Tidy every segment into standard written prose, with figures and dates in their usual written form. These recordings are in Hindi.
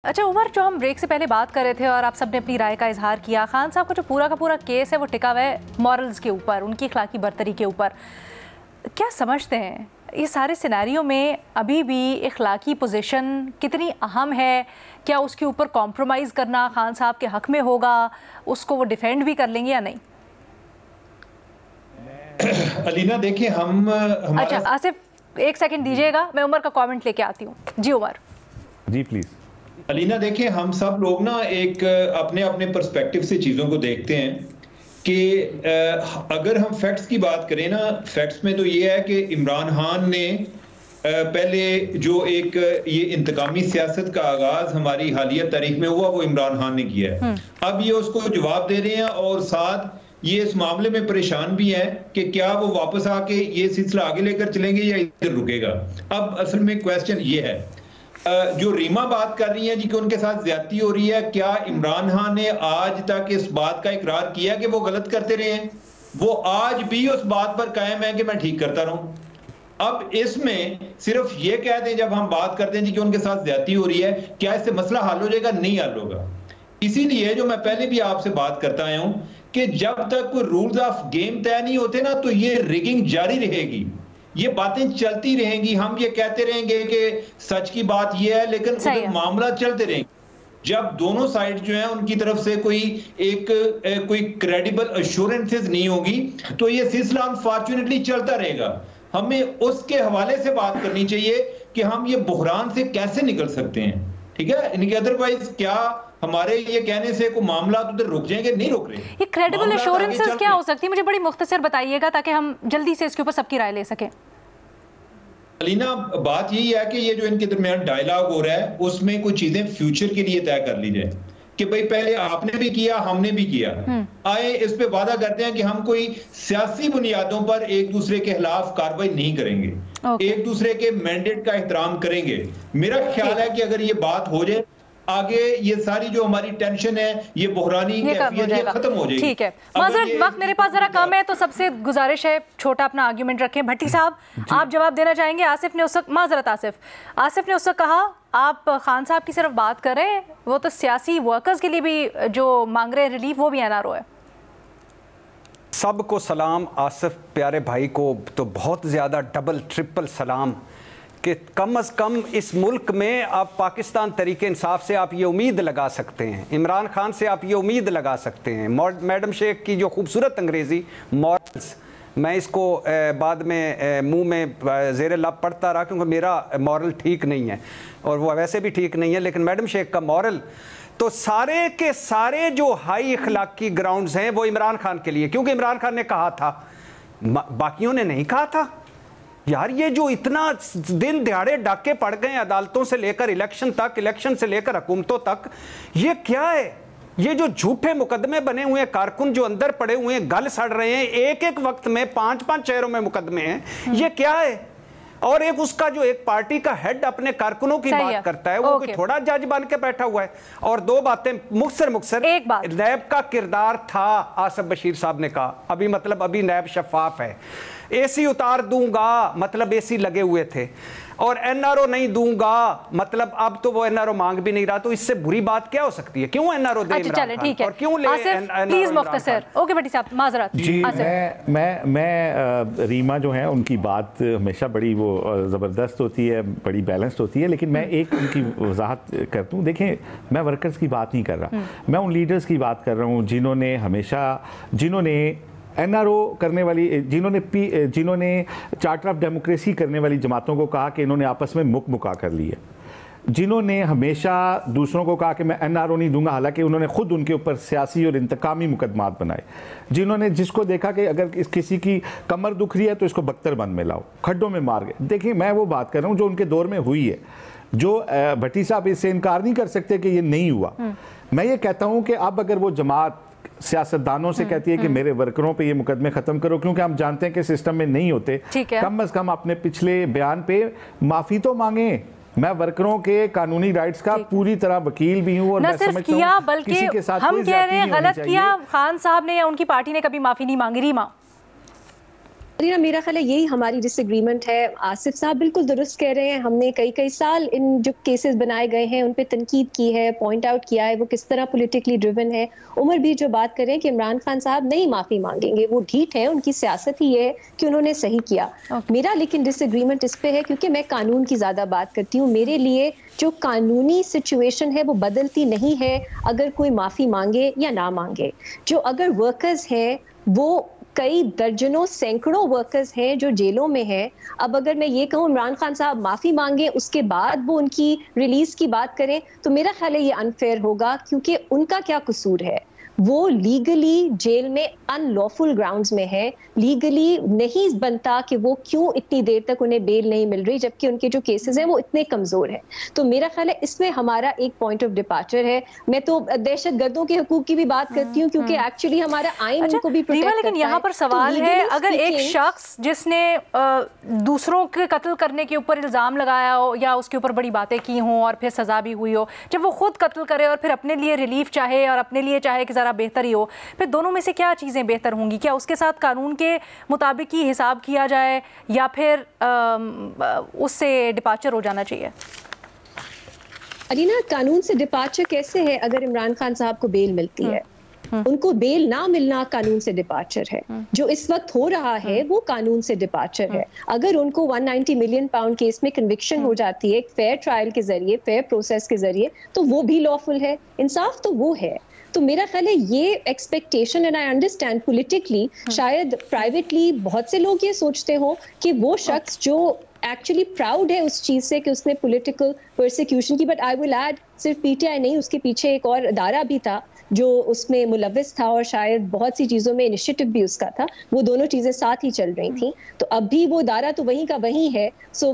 अच्छा उमर, जो हम ब्रेक से पहले बात कर रहे थे और आप सबने अपनी राय का इजहार किया, खान साहब का जो पूरा का पूरा केस है वो टिका हुआ है मॉरल्स के ऊपर, उनकी अखलाकी बरतरी के ऊपर। क्या समझते हैं ये सारे सिनेरियो में अभी भी अखलाकी पोजीशन कितनी अहम है? क्या उसके ऊपर कॉम्प्रोमाइज़ करना खान साहब के हक में होगा? उसको वो डिफेंड भी कर लेंगे या नहीं? अलीना देखिए अच्छा आसिफ एक सेकंड दीजिएगा, मैं उमर का कमेंट लेके आती हूँ। जी उमर जी प्लीज। अलीना देखिए, हम सब लोग ना एक अपने अपने पर्सपेक्टिव से चीज़ों को देखते हैं कि अगर हम फैक्ट्स की बात करें ना, फैक्ट्स में तो ये है कि इमरान खान ने पहले जो एक ये इंतकामी सियासत का आगाज हमारी हालिया तारीख में हुआ वो इमरान खान ने किया है। अब ये उसको जवाब दे रहे हैं और साथ ये इस मामले में परेशान भी हैं कि क्या वो वापस आके ये सिलसिला आगे लेकर चलेंगे या इधर रुकेगा। अब असल में क्वेश्चन ये है, जो रीमा बात कर रही है जी कि उनके साथ ज्यादती हो रही है, क्या इमरान खान ने आज तक इस बात का इकरार किया कि वो गलत करते रहे हैं? वो आज भी उस बात पर कायम है कि मैं ठीक करता रहूं। अब इसमें सिर्फ ये कह दें, जब हम बात करते हैं जी कि उनके साथ ज्यादती हो रही है, क्या इससे मसला हल हो जाएगा? नहीं हल होगा। इसीलिए जो मैं पहले भी आपसे बात करता आया हूं कि जब तक कोई रूल्स ऑफ गेम तय नहीं होते ना, तो ये रिगिंग जारी रहेगी, ये बातें चलती रहेंगी। हम ये कहते रहेंगे कि सच की बात ये है, लेकिन उधर मामला चलते रहेंगे। जब दोनों साइड जो है उनकी तरफ से कोई क्रेडिबल अश्योरेंसेस नहीं होगी, तो ये सिलसिला अनफॉर्चुनेटली चलता रहेगा। हमें उसके हवाले से बात करनी चाहिए कि हम ये बुहरान से कैसे निकल सकते हैं, ठीक है? इनके अदरवाइज क्या हमारे ये कहने से कोई मामला उधर रुक जाएंगे? नहीं रुक रहे। ये क्रेडिबल एश्योरेंसेस क्या हो सकती है? मुझे बड़ी मुख्तसर बताइएगा ताकि हम जल्दी से इसके ऊपर सबकी राय ले सकें। अलीना, बात यही है कि ये जो इनके दरमियान डायलॉग हो रहा है उसमें कुछ चीजें फ्यूचर के लिए तय कर ली जाए कि भाई पहले आपने भी किया, हमने भी किया, आए इस पे वादा करते हैं कि हम कोई सियासी बुनियादों पर एक दूसरे के खिलाफ कार्रवाई नहीं करेंगे, एक दूसरे के मैंडेट का एहतराम करेंगे। मेरा ख्याल है कि अगर ये बात हो जाए, आगे ये सारी जो हमारी टेंशन है, ये बुहरानी कैफियत ये खत्म हो जाएगी। ठीक है, माजरत वक्त मेरे पास जरा कम है, तो सबसे गुजारिश है छोटा अपना आर्गुमेंट रखें। भट्टी साहब आप जवाब देना चाहेंगे? आसिफ ने उस वक्त, माजरत आसिफ ने उस वक्त कहा आप खान साहब की सिर्फ बात कर रहे हैं, वो तो सियासी वर्कर्स के लिए भी जो मांग रहे हैं रिलीफ, वो भी एनआरओ है। सबको सलाम, आसिफ प्यारे भाई को तो बहुत ज़्यादा डबल ट्रिपल सलाम कि कम अज़ कम इस मुल्क में आप पाकिस्तान तरीके इंसाफ से आप ये उम्मीद लगा सकते हैं, इमरान खान से आप ये उम्मीद लगा सकते हैं। मैडम शेख की जो खूबसूरत अंग्रेज़ी मॉरल्स, मैं इसको बाद में मुंह में ज़ेर लब पढ़ता रहा क्योंकि मेरा मॉरल ठीक नहीं है और वो वैसे भी ठीक नहीं है, लेकिन मैडम शेख का मॉरल तो सारे के सारे जो हाई अखलाकी ग्राउंड्स हैं वो इमरान खान के लिए, क्योंकि इमरान खान ने कहा था, बाकियों ने नहीं कहा था। यार ये जो इतना दिन दिहाड़े डाके पड़ गए अदालतों से लेकर इलेक्शन तक, इलेक्शन से लेकर हुकूमतों तक, ये क्या है? ये जो झूठे मुकदमे बने हुए हैं, कारकुन जो अंदर पड़े हुए हैं, गल सड़ रहे हैं, एक एक वक्त में 5-5 शहरों में मुकदमे हैं, ये क्या है? और एक उसका जो एक पार्टी का हेड अपने कारकुनों की बात करता है, वो कोई थोड़ा जज बन के बैठा हुआ है। और दो बातें मुख्तसर नैब का किरदार था, आसिफ बशीर साहब ने कहा अभी, मतलब अभी नैब शफाफ है, एसी उतार दूंगा मतलब एसी लगे हुए थे, और एनआरओ नहीं दूंगा मतलब अब तो वो एनआरओ मांग भी नहीं रहा, तो इससे बुरी बात क्या हो सकती है? क्यों एनआरओ दे इमरान खान और क्यों ले प्लीज मुख्तसर। ओके भट्टी साहब माजरत। जी मैं रीमा जो है उनकी बात हमेशा बड़ी वो ज़बरदस्त होती है, बड़ी बैलेंस्ड होती है, लेकिन मैं एक उनकी वजाहत करता हूँ। देखें, मैं वर्कर्स की बात नहीं कर रहा, मैं उन लीडर्स की बात कर रहा हूँ जिन्होंने एनआरओ करने वाली, जिन्होंने चार्टर ऑफ डेमोक्रेसी करने वाली जमातों को कहा कि इन्होंने आपस में मुका कर ली है, जिन्होंने हमेशा दूसरों को कहा कि मैं एनआरओ नहीं दूंगा, हालांकि उन्होंने खुद उनके ऊपर सियासी और इंतकामी मुकदमात बनाए, जिसको देखा कि अगर किसी की कमर दुख रही है तो इसको बख्तरबंद में लाओ, खड्डों में मार गए। देखिए, मैं वो बात कर रहा हूँ जो उनके दौर में हुई है, जो भट्टी साहब इससे इनकार नहीं कर सकते कि ये नहीं हुआ। मैं ये कहता हूँ कि अब अगर वो जमात सियासतदानों से कहती है कि मेरे वर्करों पे ये मुकदमे खत्म करो, क्योंकि हम जानते हैं कि सिस्टम में नहीं होते, कम से कम अपने पिछले बयान पे माफी तो मांगे। मैं वर्करों के कानूनी राइट्स का पूरी तरह वकील भी हूँ और मैं समझता हूं बल्कि किसी के साथ हम कह रहे हैं गलत किया खान साहब ने या उनकी पार्टी ने कभी माफी नहीं मांगी। रीमा मेरा ख्याल है यही हमारी डिसएग्रीमेंट है। आसिफ साहब बिल्कुल दुरुस्त कह रहे हैं, हमने कई साल इन जो केसेस बनाए गए हैं उन पे तनकीद की है, पॉइंट आउट किया है वो किस तरह पॉलिटिकली ड्रिवन है। उमर भी जो बात कर रहे हैं कि इमरान खान साहब नहीं माफ़ी मांगेंगे, वो ढीठ है, उनकी सियासत ही ये है कि उन्होंने सही किया। मेरा लेकिन डिसएग्रीमेंट इस पे है क्योंकि मैं कानून की ज़्यादा बात करती हूँ। मेरे लिए जो कानूनी सिचुएशन है वो बदलती नहीं है अगर कोई माफ़ी मांगे या ना मांगे। जो अगर वर्कर्स हैं वो कई दर्जनों सैकड़ों वर्कर्स हैं जो जेलों में हैं। अब अगर मैं ये कहूँ इमरान खान साहब माफ़ी मांगे उसके बाद वो उनकी रिलीज़ की बात करें तो मेरा ख्याल है ये अनफेयर होगा, क्योंकि उनका क्या कसूर है? वो लीगली जेल में अनलॉफुल ग्राउंड्स में है, लीगली नहीं बनता कि वो क्यों इतनी देर तक उन्हें बेल नहीं मिल रही जबकि उनके जो केसेस हैं वो इतने कमज़ोर हैं। तो मेरा ख्याल है इसमें हमारा एक पॉइंट ऑफ डिपार्चर है। मैं तो दहशत गर्दों के हकूक की भी बात करती हूँ क्योंकि एक्चुअली हमारा आइन उनको भी प्रोटेक्ट करता है। लेकिन यहाँ पर सवाल है, अगर एक शख्स जिसने दूसरों के कत्ल करने के ऊपर इल्ज़ाम लगाया हो या उसके ऊपर बड़ी बातें की हों और फिर सज़ा भी हुई हो, जब वो खुद कत्ल करे और फिर अपने लिए रिलीफ चाहे और अपने लिए चाहे कि बेहतर ही हो, फिर दोनों में से क्या चीज़ें बेहतर होंगी? क्या उसके साथ कानून के मुताबिक ही हिसाब किया जाए या फिर उससे डिपार्चर हो जाना चाहिए? अलीना, कानून से डिपार्चर कैसे है अगर इमरान खान साहब को बेल मिलती है? उनको बेल ना मिलना कानून से डिपार्चर है। जो इस वक्त हो रहा है वो कानून से डिपार्चर है। अगर उनको 190 मिलियन पाउंड केस में कन्विक्शन हो जाती है एक फेयर ट्रायल के जरिए, फेयर प्रोसेस के जरिए, तो वो भी लॉफुल है, इंसाफ तो वो है। तो मेरा ख्याल है ये expectation, and I understand politically, शायद प्राइवेटली बहुत से लोग ये सोचते हो कि वो शख्स जो एक्चुअली प्राउड है उस चीज से कि उसने पॉलिटिकल परसिक्यूशन की, बट आई विल ऐड सिर्फ पीटीआई नहीं, उसके पीछे एक और अदारा भी था जो उसमें मुलव्विस था और शायद बहुत सी चीज़ों में इनिशिएटिव भी उसका था, वो दोनों चीज़ें साथ ही चल रही थी। तो अब भी वो दायरा तो वहीं का वहीं है। सो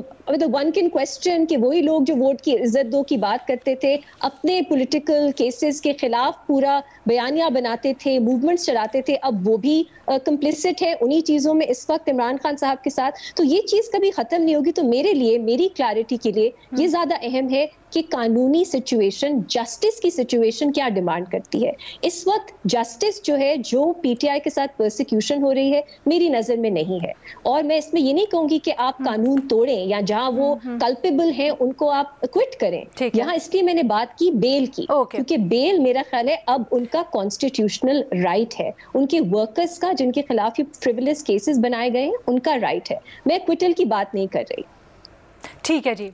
वन कैन क्वेश्चन कि वही लोग जो वोट की इज्जत दो की बात करते थे, अपने पॉलिटिकल केसेस के खिलाफ पूरा बयानिया बनाते थे, मूवमेंट्स चलाते थे, अब वो भी कंप्लिसिट है उन्हीं चीज़ों में इस वक्त इमरान खान साहब के साथ। तो ये चीज़ कभी ख़त्म नहीं होगी। तो मेरे लिए, मेरी क्लैरिटी के लिए ये ज़्यादा अहम है कि कानूनी सिचुएशन, जस्टिस की सिचुएशन क्या डिमांड करती है। इस वक्त जस्टिस जो है, जो पीटीआई के साथ परसिक्यूशन हो रही है, मेरी नज़र में नहीं है। और मैं इसमें ये नहीं कहूँगी कि आप कानून तोड़ें या जहाँ वो कल्पेबल हैं उनको आप क्विट करें। यहाँ इसलिए मैंने बात की बेल की, क्योंकि बेल मेरा ख्याल है अब उनका कॉन्स्टिट्यूशनल राइट है, उनके वर्कर्स का जिनके खिलाफ ये फ्रिवलेस केसेस बनाए गए हैं उनका राइट है। मैं क्विटल की बात नहीं कर रही। ठीक है जी।